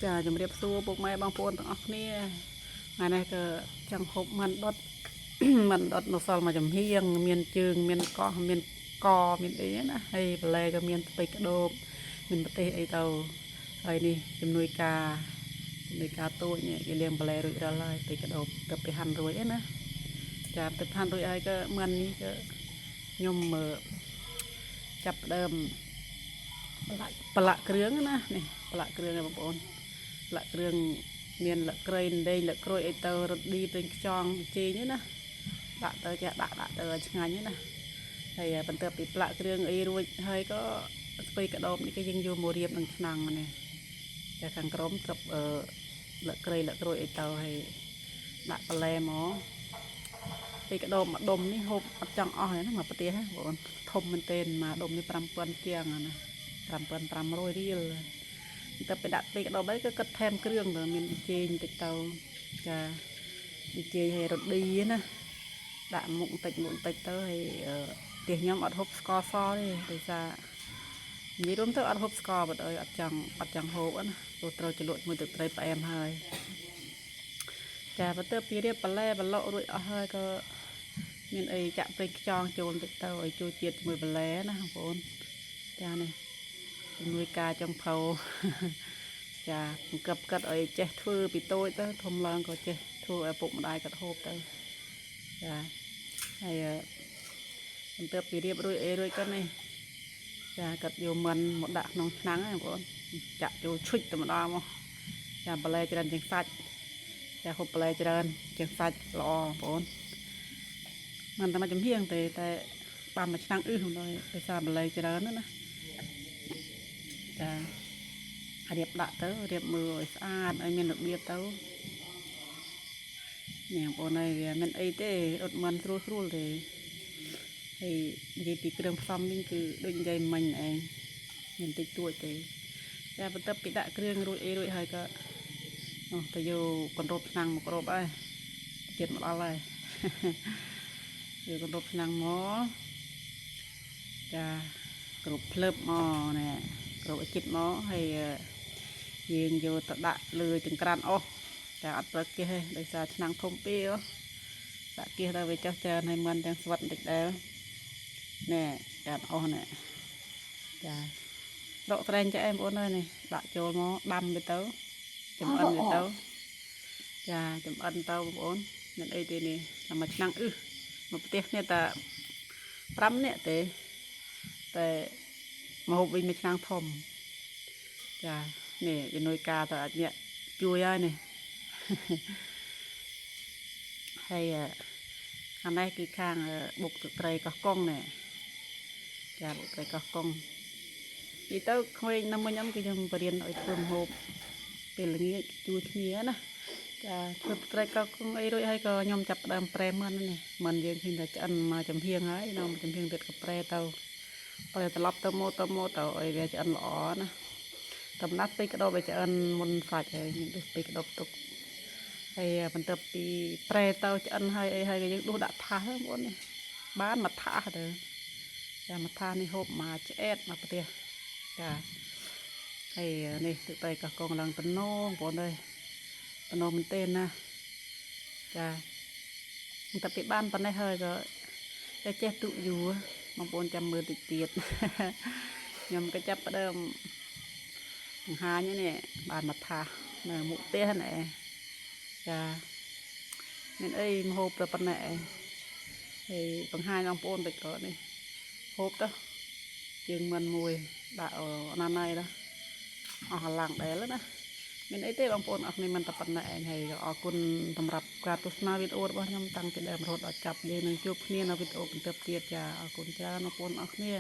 ចាជំរាបសួរពុកម៉ែបងប្អូនទាំងអស់គ្នាថ្ងៃនេះក៏ចង់ហូបមិនដុត មិនដុតនៅសល់មកចំហៀងមានជើងមានកោះមានកមានអីណាហើយបន្លែក៏មានស្ពៃក្ដូបមានប្រទេសអីទៅហើយនេះជំនួយការតូចនេះគេលាងបន្លែរួចរាល់ហើយស្ពៃក្ដូបទៅពីហាន់រួចឯណាចាទៅហាន់រួចហើយក៏មិននេះក៏ខ្ញុំចាប់ដើមប្រឡាក់គ្រឿងណានេះប្រឡាក់គ្រឿងឯងបងប្អូនប្រឡាក់គ្រឿងមានលក្ខីដេញលក្ខរួយអីទៅរត់ឌីពេញខ្យងជីងណាដាក់ទៅចាដាក់ទៅឆ្ងាញ់ណាហើយបន្ទាប់ពីប្រឡាក់គ្រឿងអីរួចហើយក៏ស្ពៃក្តោបនេះគេយើងយកមករៀបនឹងឆ្នាំងនេះតែខាងក្រោមត្រឹបលក្ខរួយអីទៅហើយដាក់បន្លែមកស្ពៃក្តោបមួយដុំនេះហូបអត់ចង់អស់ទេណាមកប្រទេសបងប្អូនធំមែនទែនមកដុំនេះ5000ជាងណា5500រៀលតែไปដាក់ពេកដល់ហើយក៏គិតថែមគ្រឿងទៅមានជែងតិចទៅចាជែងឲ្យរត់ឌីណាដាក់មុខបន្តិចទៅហើយផ្ទះខ្ញុំអត់ហូបស្ករសទេដោយសារនិយាយរួមទៅអត់ហូបស្ករបាត់អើយអត់ចង់ហូបណាព្រោះត្រូវចលក់មួយទឹកត្រីផ្អែមហើយចាបន្ទាប់ពីរៀបបន្លែបន្លក់រួចអស់ហើយក៏មានអីចាក់ពេកខ្យងចូលតិចទៅឲ្យចូលជាតិជាមួយបន្លែណាបងប្អូនចានេះជំនួយការចុងភៅចាបង្កប់កាត់ឲ្យចេះធ្វើពីតូចទៅធំឡើងក៏ចេះធ្វើឲ្យពុកម្ដាយកាត់ហូបទៅចាហើយបន្ទាប់ពីរៀបរួចក៏នេះចាកាត់យកមិនមកដាក់ក្នុងឆ្នាំងហ្នឹងបងប្អូនចាក់ចូលឈុចតែម្ដងមកចាបន្លែច្រើនជាងសាច់ចាហូបបន្លែច្រើនជាងសាច់ល្អបងប្អូនមិនតែមកចំហៀងទេតែបានមួយឆ្នាំងអ៊ឺហ្នឹងដោយសារបន្លែច្រើនណាចារៀបដាក់ទៅរៀបមើលឲ្យស្អាតឲ្យមានរបៀបទៅនេះបងប្អូនហើយវាមិនអីទេអត់មិនស្រួលទេហើយនិយាយពីគ្រឿងផ្សំនេះគឺដូចនិយាយមិញឯងមានតិចតួចទេតែបន្ទាប់ពីដាក់គ្រឿងរួចហើយក៏នោះទៅយកកណ្ដូបឆ្នាំងមកគ្របហើយទៀតមកដល់ហើយយកកណ្ដូបឆ្នាំងមកចាគ្រប់ភ្លឹបមកណែគ្រប់ឲ្យជិតមកហើយយើងយកទៅដាក់លើចង្ក្រានអស់តែអត់ប្រើគៀសទេដោយសារឆ្នាំងធំពេកដាក់គៀសទៅវាចុះច្រើនហើយមិនទាំងស្វិតបន្តិចដែរណែចាអស់ណែចាដកត្រែងចាបងប្អូនអើយនេះដាក់ចូលមកដាំវាទៅចំអិនវាទៅចាចំអិនទៅបងប្អូនមានអីទេនេះតែមួយឆ្នាំងមកផ្ទះគ្នាតែ5នាក់ទេតែមកហូបវិញមួយឆ្នាំងធំចានេះជំនួយការទៅអាចអ្នកជួយហើយនេះហើយខាងនេះគឺខាងបុកទឹកត្រីកោះកុងនេះចាបុកត្រីកោះកុងនិយាយទៅក្មេងនៅមិញគឺខ្ញុំបរៀនឲ្យធ្វើម្ហូបពេលល្ងាចជួយគ្នាណាចាធ្វើត្រីកោះកុងអីរួចហើយក៏ខ្ញុំចាប់ដើមប្រែមិននេះមិនយើងឃើញតែឆ្អិនមកចំហៀងហើយនៅចំហៀងទៀតក៏ប្រែទៅត្រឡប់ទៅមកទៅឲ្យវាឆ្អិនល្អណាតំណាត់ពេកក្តោបវាឆ្អិនមុនសាច់ហើយយើងដុសពេកក្តោបទុកហើយបន្ទាប់ពីប្រែទៅឆ្អិនហើយអីហើយក៏យើងដុសដាក់ថាសបងប្អូននេះបានមកថាសទៅចាមកថាសនេះហូបមកឆ្អែតមកប្រទេសចាហើយនេះទឹកត្រីកោះកុងឡើងតំណងបងប្អូនអើយតំណងមែនទេណាចាបន្ទាប់ពីបានប៉ុណ្ណេះហើយក៏តែចេះទុកយូរបងប្អូនចាំមើលតិចទៀតខ្ញុំក៏ចាប់ផ្ដើមបង្ហាញនេះបានមកថានៅមុខផ្ទះណែចាមានអីមហូបទៅប៉ុណ្ណេះឯងហើយបង្ហាញបងប្អូនតិចក៏នេះហូបទៅជើងមិនមួយដាក់ណាណៃđóអស់កលាំងដែរណាមានអីទេបងប្អូនអស់នេះមិនតែប៉ុណ្ណេះឯងហើយអរគុណសម្រាប់ការទស្សនាវីដេអូរបស់ខ្ញុំតាំងពីដើមរហូតដល់ចប់យើងនឹងជួបគ្នានៅវីដេអូបន្តទៀតចាអរគុណច្រើនបងប្អូនអស់គ្នា